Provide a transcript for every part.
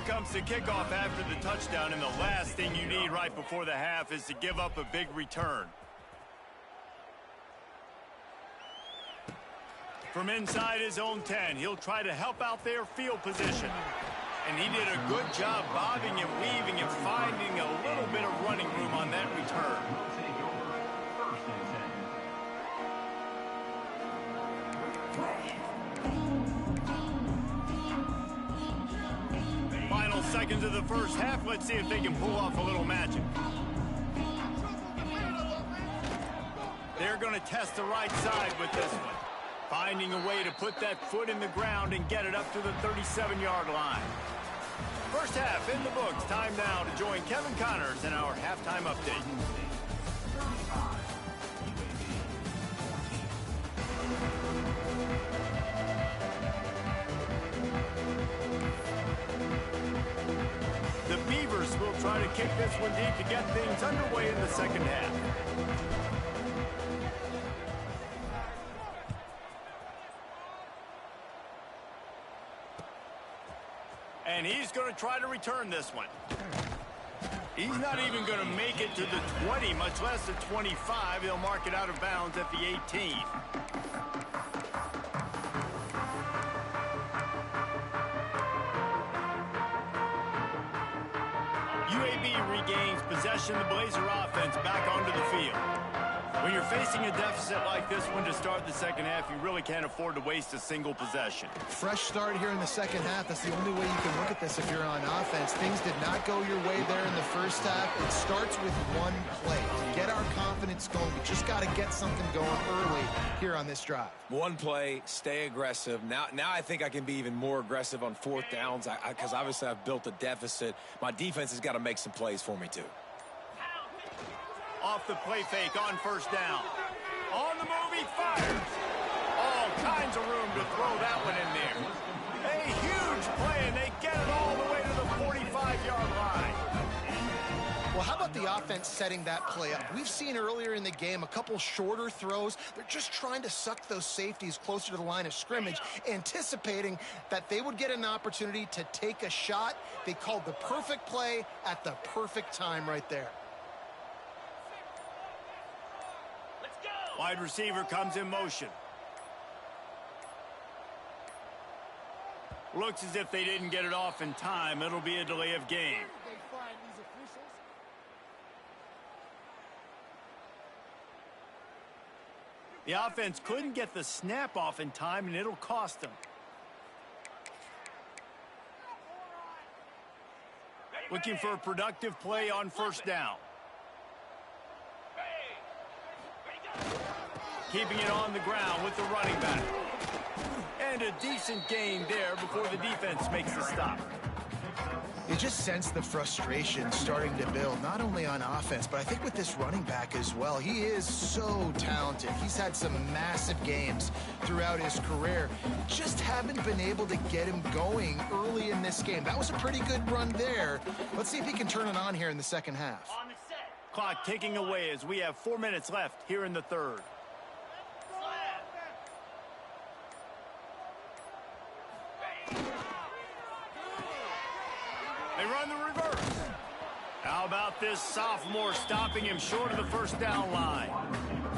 comes the kickoff after the touchdown, and the last thing you need right before the half is to give up a big return. From inside his own 10, he'll try to help out their field position. And he did a good job bobbing and weaving and finding a little bit of running room on that return. Final seconds of the first half. Let's see if they can pull off a little magic. They're going to test the right side with this one. Finding a way to put that foot in the ground and get it up to the 37-yard line. First half in the books. Time now to join Kevin Connors in our halftime update. The Beavers will try to kick this one deep to get things underway in the second half. And he's going to try to return this one. He's not even going to make it to the 20, much less the 25. He'll mark it out of bounds at the 18. UAB regains possession of the Blazer offense back onto the field. When you're facing a deficit like this one to start the second half, you really can't afford to waste a single possession. Fresh start here in the second half. That's the only way you can look at this if you're on offense. Things did not go your way there in the first half. It starts with one play. To get our confidence going, we just got to get something going early here on this drive. One play, stay aggressive. Now I think I can be even more aggressive on fourth downs because obviously I've built a deficit. My defense has got to make some plays for me too. Off the play fake on first down. On the move, he fires. All kinds of room to throw that one in there. A huge play, and they get it all the way to the 45-yard line. Well, how about the offense setting that play up? We've seen earlier in the game a couple shorter throws. They're just trying to suck those safeties closer to the line of scrimmage, anticipating that they would get an opportunity to take a shot. They called the perfect play at the perfect time right there. Wide receiver comes in motion. Looks as if they didn't get it off in time. It'll be a delay of game. The offense couldn't get the snap off in time, and it'll cost them. Looking for a productive play on first down. Keeping it on the ground with the running back. And a decent gain there before the defense makes the stop. You just sense the frustration starting to build, not only on offense, but I think with this running back as well. He is so talented. He's had some massive games throughout his career. Just haven't been able to get him going early in this game. That was a pretty good run there. Let's see if he can turn it on here in the second half. Clock ticking away as we have 4 minutes left here in the third. They run the reverse. How about this sophomore stopping him short of the first down line?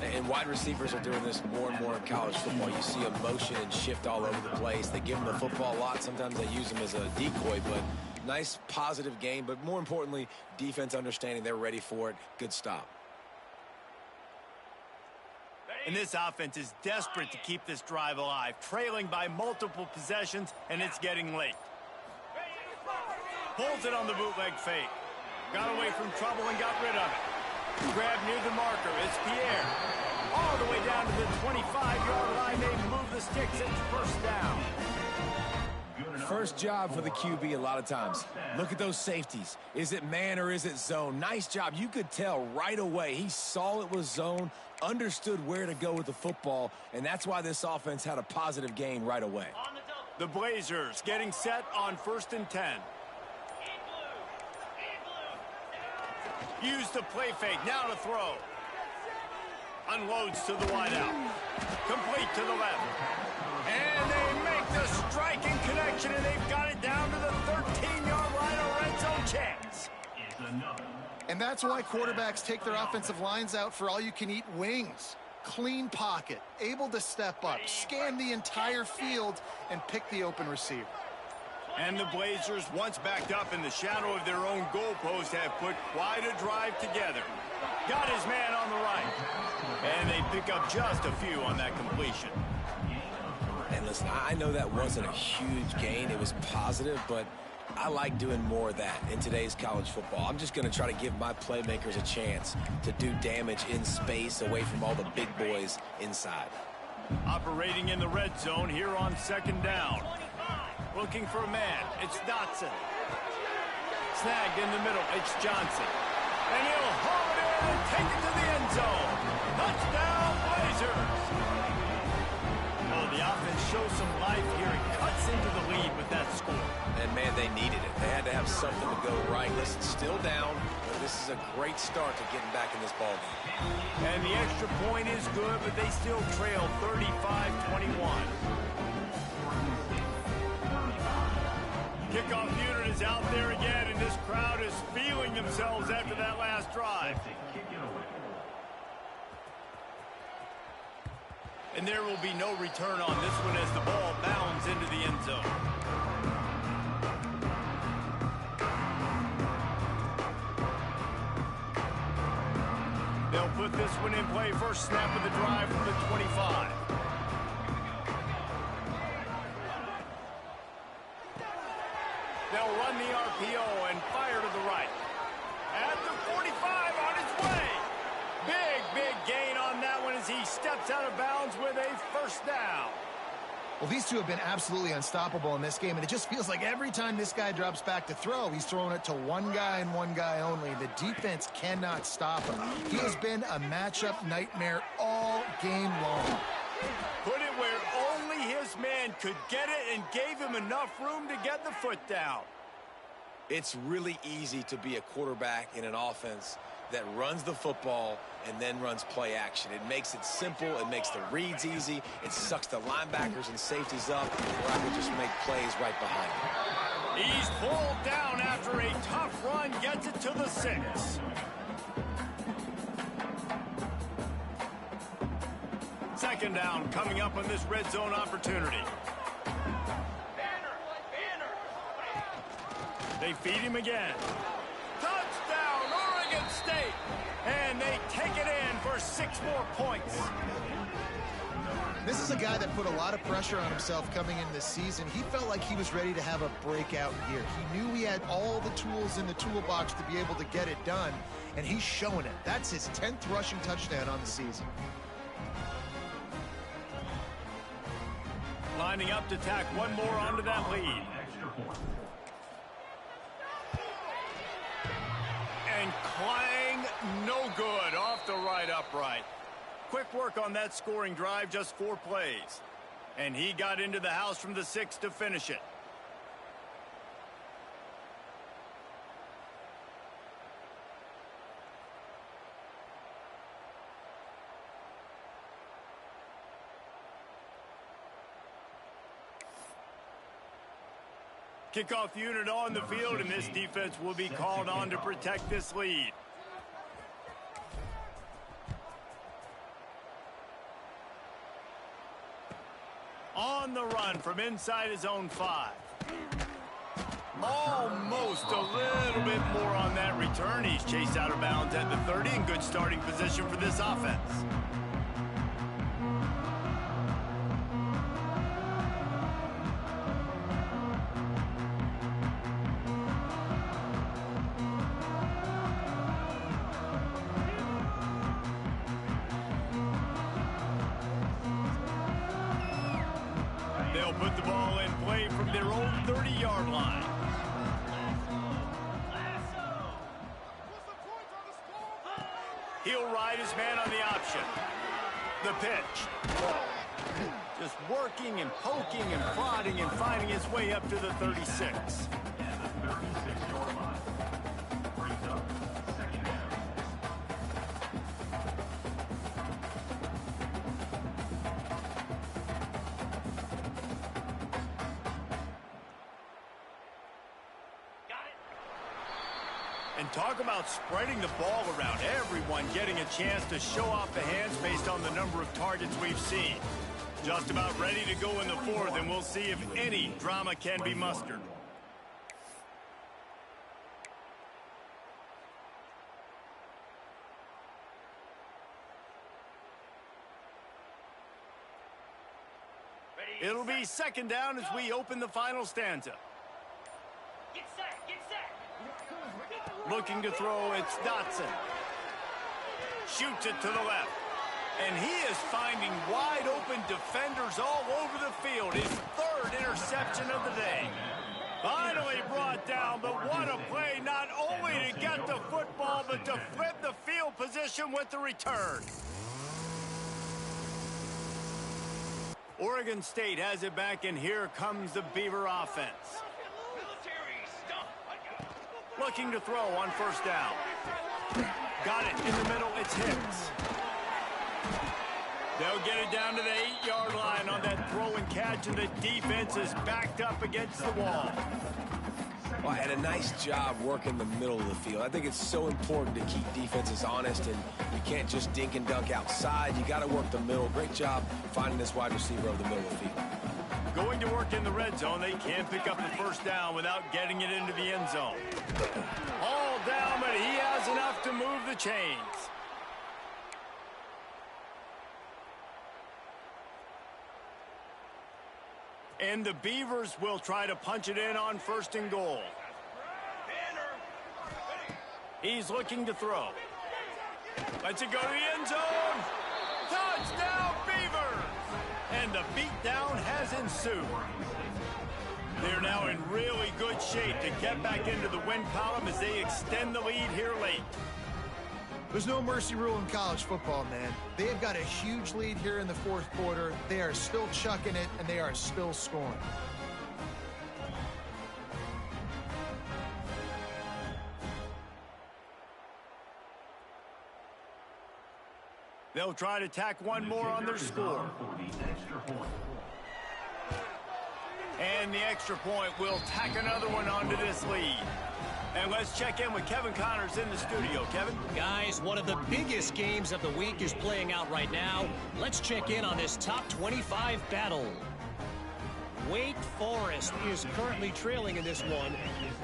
And wide receivers are doing this more and more in college football. You see a motion and shift all over the place. They give him the football a lot. Sometimes they use him as a decoy, but nice positive game. But more importantly, defense understanding they're ready for it. Good stop. And this offense is desperate to keep this drive alive, trailing by multiple possessions, and it's getting late. Pulls it on the bootleg fake. Got away from trouble and got rid of it. Grabbed near the marker. It's Pierre. All the way down to the 25-yard line. They move the sticks. It's first down. First job for the QB a lot of times. Look at those safeties. Is it man or is it zone? Nice job. You could tell right away. He saw it was zone, understood where to go with the football, and that's why this offense had a positive gain right away. The Blazers getting set on 1st and 10. Use the play fake, now to throw. Unloads to the wideout. Complete to the left. And they make the striking connection, and they've got it down to the 13-yard line. And that's why quarterbacks take their offensive lines out for all-you-can-eat wings. Clean pocket, able to step up, scan the entire field, and pick the open receiver. And the Blazers, once backed up in the shadow of their own goalpost, have put quite a drive together. Got his man on the right. And they pick up just a few on that completion. And listen, I know that wasn't a huge gain. It was positive, but I like doing more of that in today's college football. I'm just going to try to give my playmakers a chance to do damage in space away from all the big boys inside. Operating in the red zone here on second down. Looking for a man. It's Dotson. Snagged in the middle. It's Johnson. And he'll haul it in and take it to the end zone. Touchdown, Blazers. Oh, the offense shows some life here and cuts into the lead with that score. And, man, they needed it. They had to have something to go right. Listen, still down, but this is a great start to getting back in this ballgame. And the extra point is good, but they still trail 35-21. Kickoff unit is out there again, and this crowd is feeling themselves after that last drive. And there will be no return on this one as the ball bounds into the end zone. They'll put this one in play. First snap of the drive from the 25. They'll run the RPO and fire to the right. At the 45 on his way. Big gain on that one as he steps out of bounds with a first down. Well, these two have been absolutely unstoppable in this game, and it just feels like every time this guy drops back to throw, he's throwing it to one guy and one guy only. The defense cannot stop him. He has been a matchup nightmare all game long. Put it where only his man could get it and gave him enough room to get the foot down. It's really easy to be a quarterback in an offense that runs the football and then runs play action. It makes it simple. It makes the reads easy. It sucks the linebackers and safeties up, where I can just make plays right behind him. He's pulled down after a tough run, gets it to the 6. Second down coming up on this red zone opportunity. They feed him again. Touchdown, Oregon State! And they take it in for 6 more points. This is a guy that put a lot of pressure on himself coming into this season. He felt like he was ready to have a breakout year. He knew he had all the tools in the toolbox to be able to get it done, and he's showing it. That's his 10th rushing touchdown on the season. Lining up to tack one more onto that lead. And clang, no good, off the right upright. Quick work on that scoring drive, just 4 plays. And he got into the house from the 6 to finish it. Kickoff unit on the field, and this defense will be called on to protect this lead. On the run from inside his own 5. Almost a little bit more on that return. He's chased out of bounds at the 30 in good starting position for this offense. They'll put the ball in play from their own 30-yard line. He'll ride his man on the option. The pitch. Just working and poking and prodding and finding his way up to the 36. And talk about spreading the ball around. Everyone getting a chance to show off the hands based on the number of targets we've seen. Just about ready to go in the fourth, and we'll see if any drama can be mustered. It'll be second down as we open the final stanza. Get set, get set. Looking to throw, it's Dotson. Shoots it to the left. And he is finding wide open defenders all over the field. His third interception of the day. Finally brought down, but what a play, not only to get the football, but to flip the field position with the return. Oregon State has it back, and here comes the Beaver offense. Looking to throw on first down. Got it in the middle, it's Hicks. They'll get it down to the 8-yard line on that throw and catch, and the defense is backed up against the wall. Well, and a nice job working the middle of the field. I think it's so important to keep defenses honest, and you can't just dink and dunk outside. You got to work the middle. Great job finding this wide receiver over the middle of the field. Going to work in the red zone. They can't pick up the first down without getting it into the end zone. All down, but he has enough to move the chains. And the Beavers will try to punch it in on first and goal. He's looking to throw. Lets it go to the end zone. Touchdown, Beavers! And the beatdown has ensued. They're now in really good shape to get back into the win column as they extend the lead here late. There's no mercy rule in college football, man. They have got a huge lead here in the fourth quarter. They are still chucking it, and they are still scoring. They'll try to tack one more on their score. And the extra point will tack another one onto this lead. And let's check in with Kevin Connors in the studio. Kevin? Guys, one of the biggest games of the week is playing out right now. Let's check in on this top 25 battle. Wake Forest is currently trailing in this one,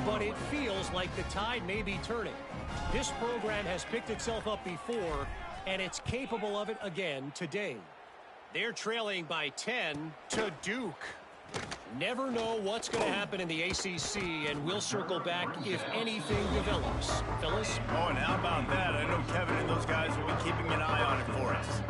but it feels like the tide may be turning. This program has picked itself up before, and it's capable of it again today. They're trailing by 10 to Duke. Never know what's going to happen in the ACC, and we'll circle back if anything develops. Phyllis? Oh, and how about that? I know Kevin and those guys will be keeping an eye on it for us.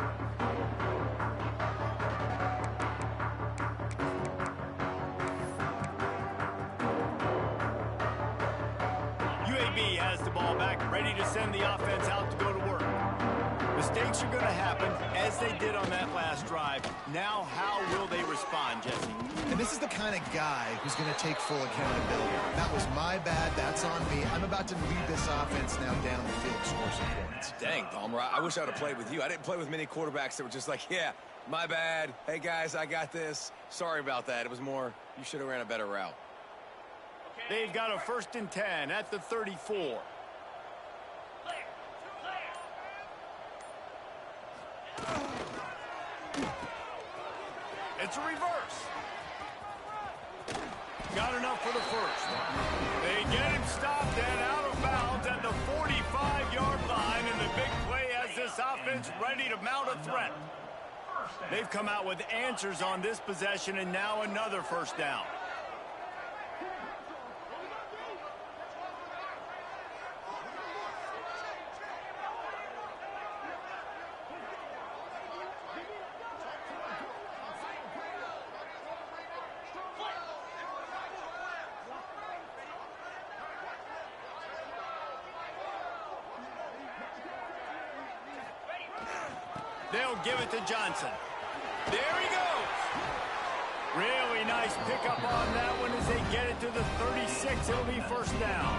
UAB has the ball back, ready to send the offense out to go to work. Mistakes are going to happen, as they did on that last drive. Now, how will they respond, Jesse? And this is the kind of guy who's going to take full accountability. That was my bad. That's on me. I'm about to lead this offense now down the field, score some points. Dang, Palmer, I wish I would have played with you. I didn't play with many quarterbacks that were just like, yeah, my bad. Hey, guys, I got this. Sorry about that. It was more, you should have ran a better route. They've got a 1st and 10 at the 34. It's a reverse. Got enough for the first. They get him stopped and out of bounds at the 45-yard line, and the big play has this offense ready to mount a threat. They've come out with answers on this possession, and now another first down. They'll give it to Johnson. There he goes. Really nice pickup on that one as they get it to the 36. It'll be first down.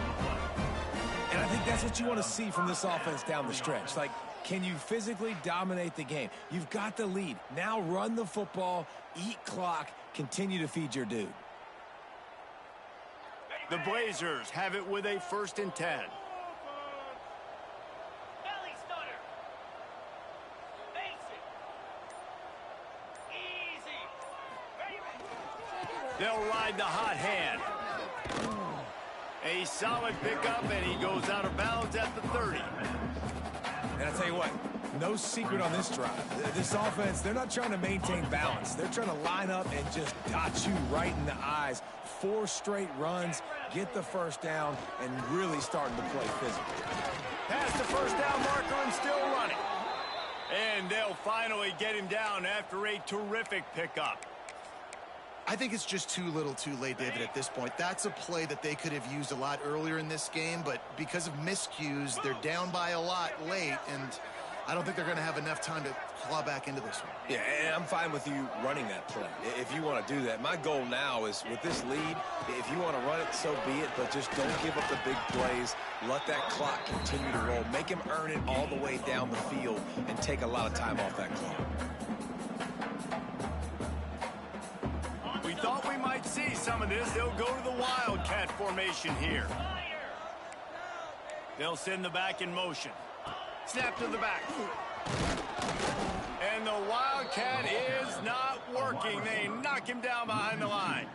And I think that's what you want to see from this offense down the stretch. Like, can you physically dominate the game? You've got the lead. Now run the football, eat clock, continue to feed your dude. The Blazers have it with a 1st and 10. They'll ride the hot hand. A solid pickup, and he goes out of bounds at the 30. And I tell you what, no secret on this drive. This offense, they're not trying to maintain balance. They're trying to line up and just dot you right in the eyes. 4 straight runs, get the first down, and really starting to play physical. Past the first down marker and still running. And they'll finally get him down after a terrific pickup. I think it's just too little too late, David, at this point. That's a play that they could have used a lot earlier in this game, but because of miscues, they're down by a lot late, and I don't think they're going to have enough time to claw back into this one. Yeah, and I'm fine with you running that play if you want to do that. My goal now is with this lead, if you want to run it, so be it, but just don't give up the big plays. Let that clock continue to roll. Make him earn it all the way down the field and take a lot of time off that clock. We thought we might see some of this. They'll go to the Wildcat formation here. They'll send the back in motion. Snap to the back. And the Wildcat is not working. They knock him down behind the line.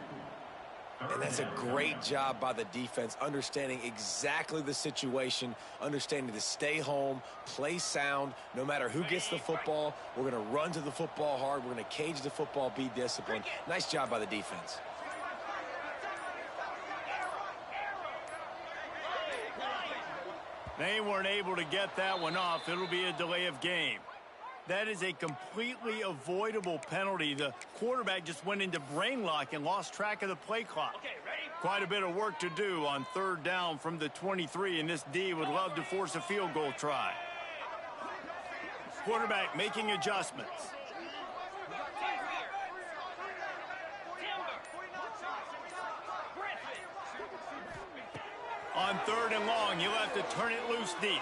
And that's a great job by the defense, understanding exactly the situation, understanding to stay home, play sound. No matter who gets the football, we're going to run to the football hard. We're going to cage the football, be disciplined. Nice job by the defense. They weren't able to get that one off. It'll be a delay of game. That is a completely avoidable penalty. The quarterback just went into brain lock and lost track of the play clock. Quite a bit of work to do on 3rd down from the 23, and this D would love to force a field goal try. Quarterback making adjustments. On 3rd and long, he'll have to turn it loose deep.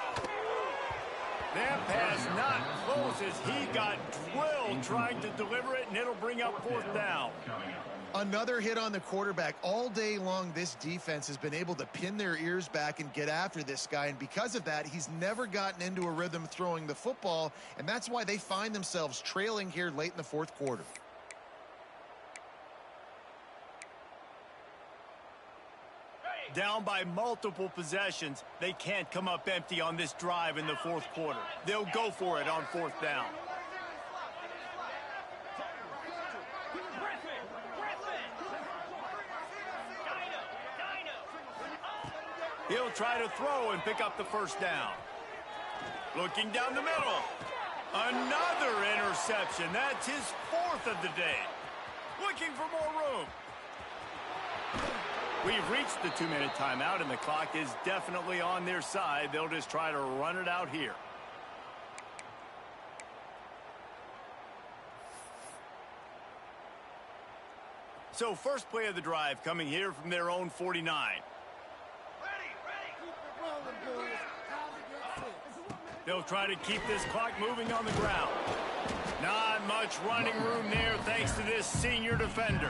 That pass not close as he got drilled trying to deliver it, and it'll bring up 4th down. Another hit on the quarterback. All day long, this defense has been able to pin their ears back and get after this guy, and because of that, he's never gotten into a rhythm throwing the football, and that's why they find themselves trailing here late in the 4th quarter. Down by multiple possessions, they can't come up empty on this drive in the 4th quarter. They'll go for it on 4th down. He'll try to throw and pick up the 1st down. Looking down the middle. Another interception. That's his 4th of the day. Looking for more room. We've reached the 2-minute timeout, and the clock is definitely on their side. They'll just try to run it out here. So first play of the drive coming here from their own 49. They'll try to keep this clock moving on the ground. Not much running room there thanks to this senior defender.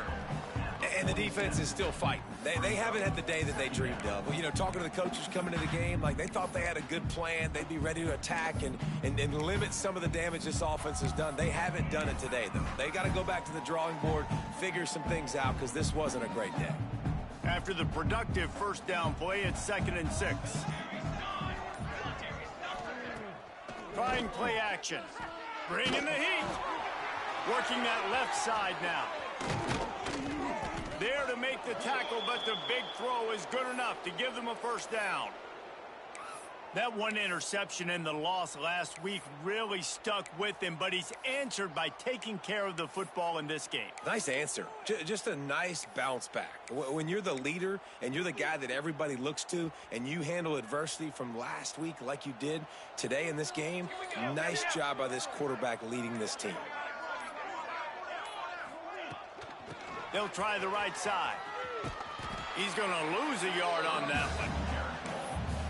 And the defense is still fighting. They haven't had the day that they dreamed of. Well, you know, talking to the coaches coming into the game, like they thought they had a good plan. They'd be ready to attack and limit some of the damage this offense has done. They haven't done it today, though. They got to go back to the drawing board, figure some things out, because this wasn't a great day. After the productive 1st down play, it's 2nd and 6. Trying play action. Bringing the heat. Working that left side now. There to make the tackle, but the big throw is good enough to give them a 1st down. That one interception and the loss last week really stuck with him, but he's answered by taking care of the football in this game. Nice answer. Just a nice bounce back. When you're the leader and you're the guy that everybody looks to and you handle adversity from last week like you did today in this game, nice job by this quarterback leading this team. They'll try the right side. He's going to lose a yard on that one.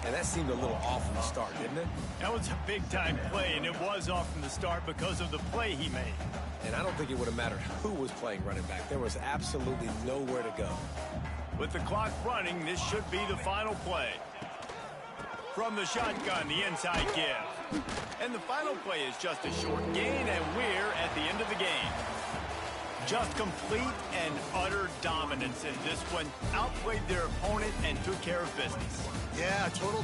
And that seemed a little off from the start, didn't it? That was a big-time play, and it was off from the start because of the play he made. And I don't think it would have mattered who was playing running back. There was absolutely nowhere to go. With the clock running, this should be the final play. From the shotgun, the inside give. And the final play is just a short gain, and we're at the end of the game. Just complete and utter dominance in this one. Outplayed their opponent and took care of business. Yeah, total